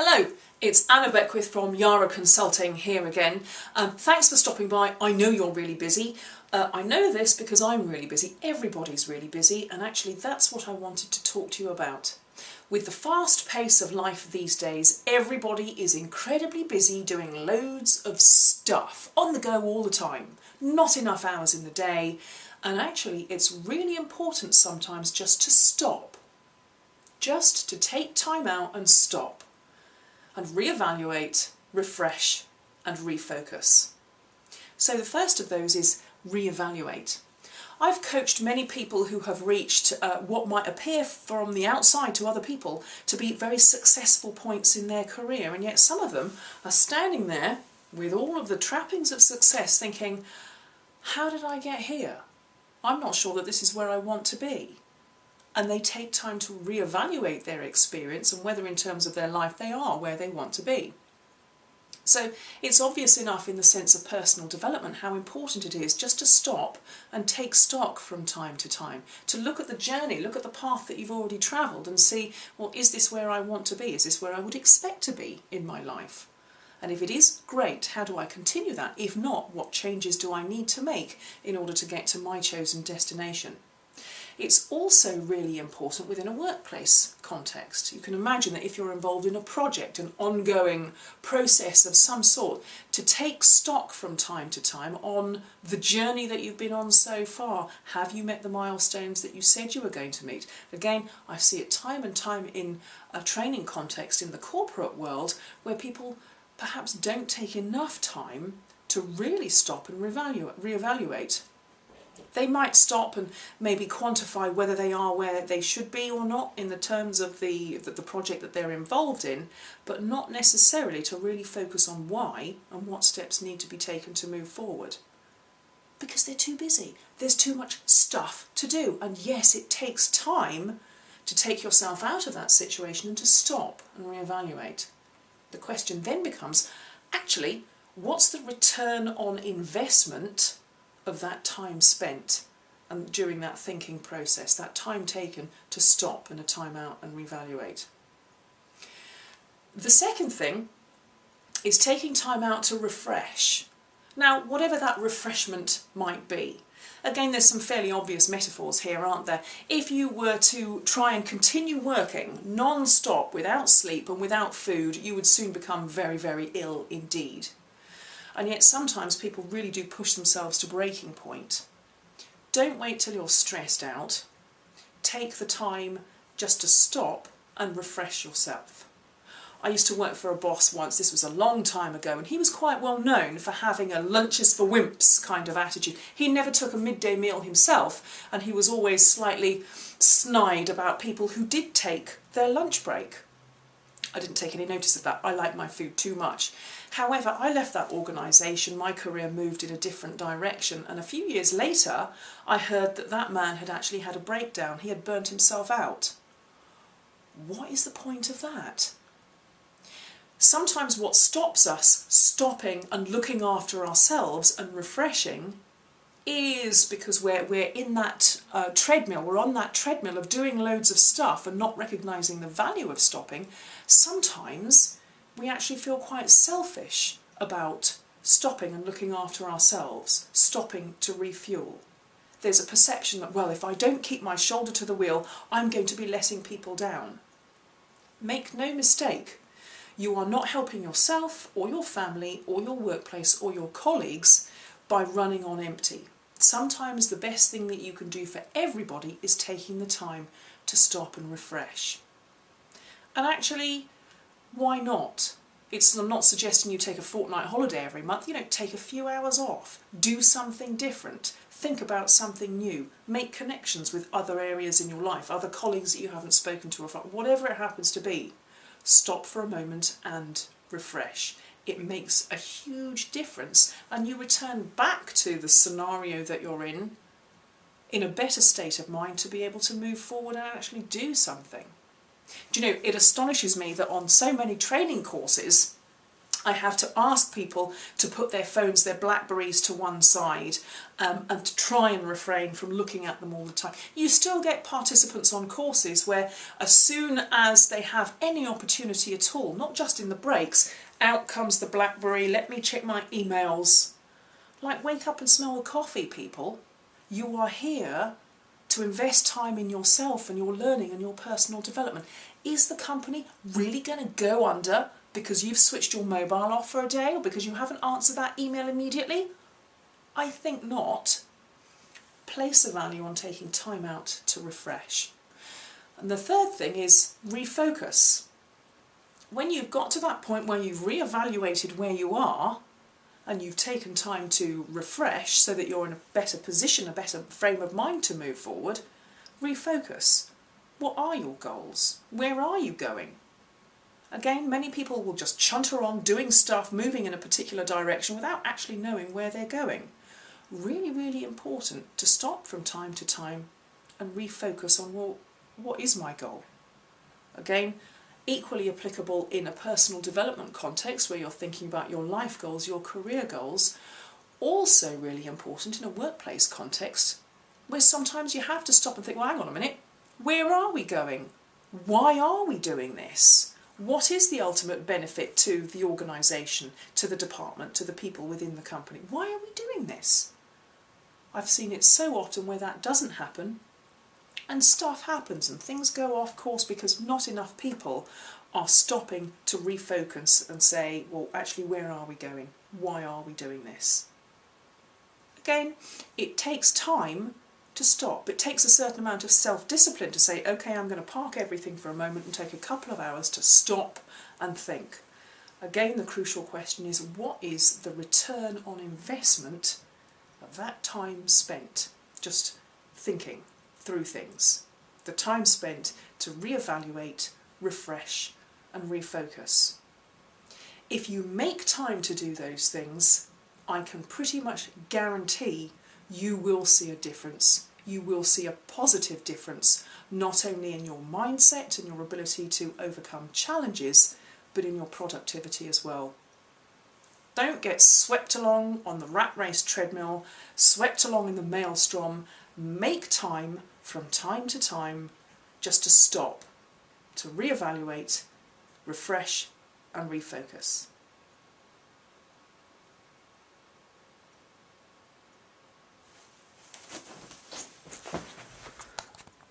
Hello, it's Anna Beckwith from Yara Consulting here again. Thanks for stopping by. I know you're really busy. I know this because I'm really busy. Everybody's really busy, and actually that's what I wanted to talk to you about. With the fast pace of life these days, everybody is incredibly busy doing loads of stuff, on the go all the time, not enough hours in the day, and actually it's really important sometimes just to stop. Just to take time out and stop. And reevaluate, refresh and refocus. So the first of those is reevaluate. I've coached many people who have reached what might appear from the outside to other people to be very successful points in their career, and yet some of them are standing there with all of the trappings of success thinking, how did I get here? I'm not sure that this is where I want to be. And they take time to reevaluate their experience and whether in terms of their life they are where they want to be. So it's obvious enough in the sense of personal development how important it is just to stop and take stock from time to time, to look at the journey, look at the path that you've already travelled and see, well, is this where I want to be? Is this where I would expect to be in my life? And if it is, great, how do I continue that? If not, what changes do I need to make in order to get to my chosen destination? It's also really important within a workplace context. You can imagine that if you're involved in a project, an ongoing process of some sort, to take stock from time to time on the journey that you've been on so far. Have you met the milestones that you said you were going to meet? Again, I see it time and time in a training context in the corporate world where people perhaps don't take enough time to really stop and reevaluate. They might stop and maybe quantify whether they are where they should be or not in the terms of the project that they're involved in, but not necessarily to really focus on why and what steps need to be taken to move forward. Because they're too busy. There's too much stuff to do. And yes, it takes time to take yourself out of that situation and to stop and reevaluate. The question then becomes, actually, what's the return on investment of that time spent and during that thinking process, that time taken to stop and a time out and reevaluate. The second thing is taking time out to refresh. Now, whatever that refreshment might be. Again, there's some fairly obvious metaphors here, aren't there? If you were to try and continue working non-stop without sleep and without food, you would soon become very, very ill indeed. And yet sometimes people really do push themselves to breaking point. Don't wait till you're stressed out. Take the time just to stop and refresh yourself. I used to work for a boss once, this was a long time ago, and he was quite well known for having a lunches for wimps kind of attitude. He never took a midday meal himself, and he was always slightly snide about people who did take their lunch break. I didn't take any notice of that. I like my food too much. However, I left that organisation, my career moved in a different direction, and a few years later I heard that that man had actually had a breakdown. He had burnt himself out. What is the point of that? Sometimes what stops us stopping and looking after ourselves and refreshing is because we're in that treadmill, we're on that treadmill of doing loads of stuff and not recognising the value of stopping. Sometimes we actually feel quite selfish about stopping and looking after ourselves, stopping to refuel. There's a perception that, well, if I don't keep my shoulder to the wheel, I'm going to be letting people down. Make no mistake, you are not helping yourself or your family or your workplace or your colleagues by running on empty. Sometimes the best thing that you can do for everybody is taking the time to stop and refresh. And actually, why not? I'm not suggesting you take a fortnight holiday every month, take a few hours off, do something different, think about something new, make connections with other areas in your life, other colleagues that you haven't spoken to, or whatever it happens to be. Stop for a moment and refresh. It makes a huge difference, and you return back to the scenario that you're in a better state of mind to be able to move forward and actually do something. Do you know, it astonishes me that on so many training courses I have to ask people to put their phones, their Blackberries to one side and to try and refrain from looking at them all the time. You still get participants on courses where as soon as they have any opportunity at all, not just in the breaks, out comes the Blackberry, let me check my emails. Like, wake up and smell the coffee, people. You are here to invest time in yourself and your learning and your personal development. Is the company really going to go under because you've switched your mobile off for a day, or because you haven't answered that email immediately? I think not. Place a value on taking time out to refresh. And the third thing is refocus. When you've got to that point where you've reevaluated where you are and you've taken time to refresh so that you're in a better position, a better frame of mind to move forward, refocus. What are your goals? Where are you going? Again, many people will just chunter on doing stuff, moving in a particular direction without actually knowing where they're going. Really, really important to stop from time to time and refocus on, well, what is my goal? Again, equally applicable in a personal development context where you're thinking about your life goals, your career goals. Also really important in a workplace context where sometimes you have to stop and think, well, hang on a minute, where are we going? Why are we doing this? What is the ultimate benefit to the organisation, to the department, to the people within the company? Why are we doing this? I've seen it so often where that doesn't happen and stuff happens and things go off course because not enough people are stopping to refocus and say, well, actually, where are we going? Why are we doing this? Again, it takes time to stop. It takes a certain amount of self-discipline to say, okay, I'm going to park everything for a moment and take a couple of hours to stop and think. Again, the crucial question is, what is the return on investment of that time spent just thinking through things? The time spent to reevaluate, refresh and refocus. If you make time to do those things, I can pretty much guarantee you will see a difference. You will see a positive difference, not only in your mindset and your ability to overcome challenges, but in your productivity as well. Don't get swept along on the rat race treadmill, swept along in the maelstrom. Make time from time to time just to stop, to reevaluate, refresh and refocus.